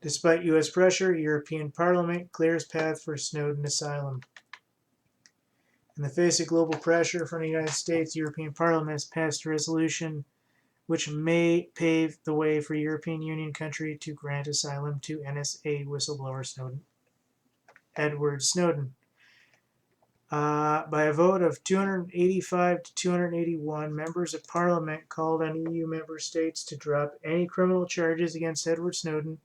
Despite U.S. pressure, European Parliament clears path for Snowden Asylum. In the face of global pressure from the United States, the European Parliament has passed a resolution which may pave the way for European Union country to grant asylum to NSA whistleblower Edward Snowden. By a vote of 285 to 281, members of Parliament called on EU member states to drop any criminal charges against Edward Snowden,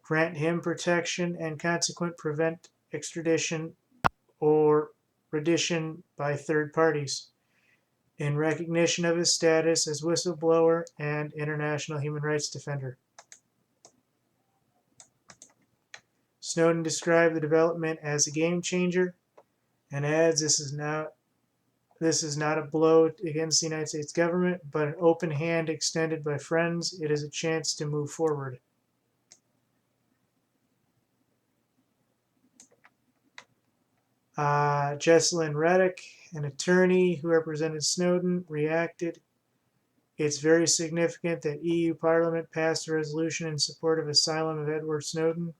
grant him protection, and consequent prevent extradition or rendition by third parties in recognition of his status as whistleblower and international human rights defender. Snowden described the development as a game changer and adds this is not a blow against the United States government, but an open hand extended by friends. It is a chance to move forward. Jesselyn Reddick, an attorney who represented Snowden, reacted. It's very significant that EU Parliament passed a resolution in support of asylum of Edward Snowden.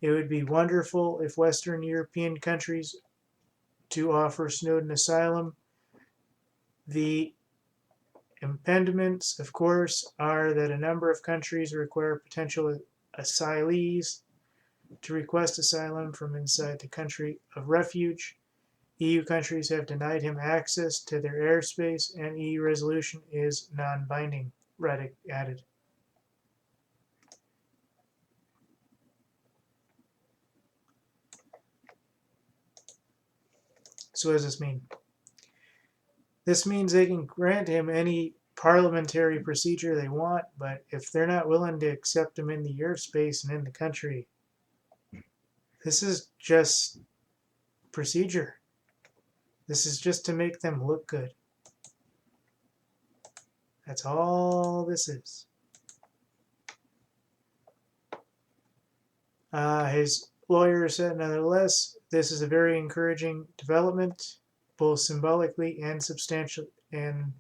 It would be wonderful if Western European countries to offer Snowden asylum. The impediments, of course, are that a number of countries require potential asylees to request asylum from inside the country of refuge. EU countries have denied him access to their airspace, and EU resolution is non-binding, Reddick added. So what does this mean? This means they can grant him any parliamentary procedure they want, but if they're not willing to accept him in the airspace and in the country, this is just procedure. This is just to make them look good. That's all this is. His lawyer said, nonetheless, this is a very encouraging development, both symbolically and substantially and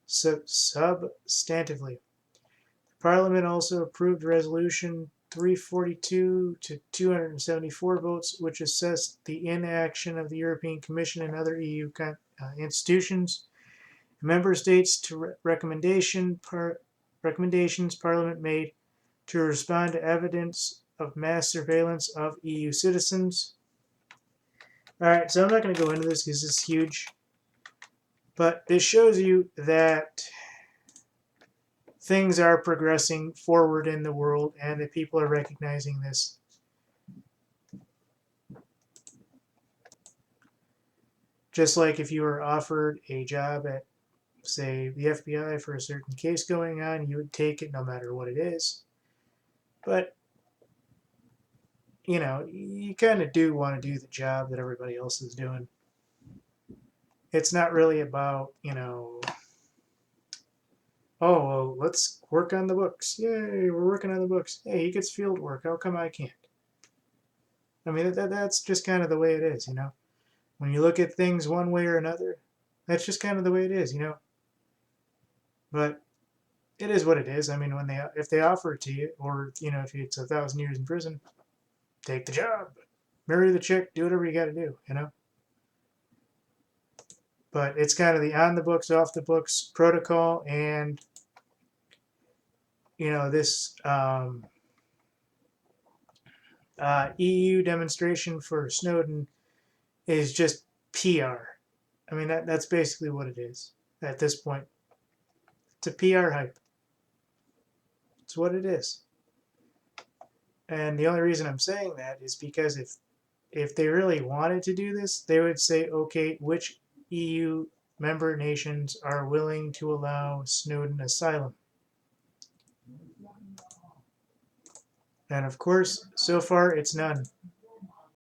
substantively. The Parliament also approved Resolution 342 to 274 votes, which assessed the inaction of the European Commission and other EU institutions. Member states to recommendations Parliament made to respond to evidence of mass surveillance of EU citizens. Alright, so I'm not going to go into this because it's huge, but this shows you that things are progressing forward in the world and that people are recognizing this. Just like if you were offered a job at, say, the FBI for a certain case going on, you would take it no matter what it is. But you know, you kind of do want to do the job that everybody else is doing. It's not really about, you know, oh, well, let's work on the books. Yay, we're working on the books. Hey, he gets field work. How come I can't? I mean, that's just kind of the way it is, you know. When you look at things one way or another, that's just kind of the way it is, you know. But it is what it is. I mean, if they offer it to you, or, you know, if it's 1,000 years in prison, take the job, marry the chick, do whatever you got to do, you know. But it's kind of the on the books, off the books protocol, and you know this EU demonstration for Snowden is just PR. I mean that's basically what it is at this point. It's a PR hype. It's what it is. And the only reason I'm saying that is because if they really wanted to do this, they would say, okay, which EU member nations are willing to allow Snowden asylum? And of course, so far it's none.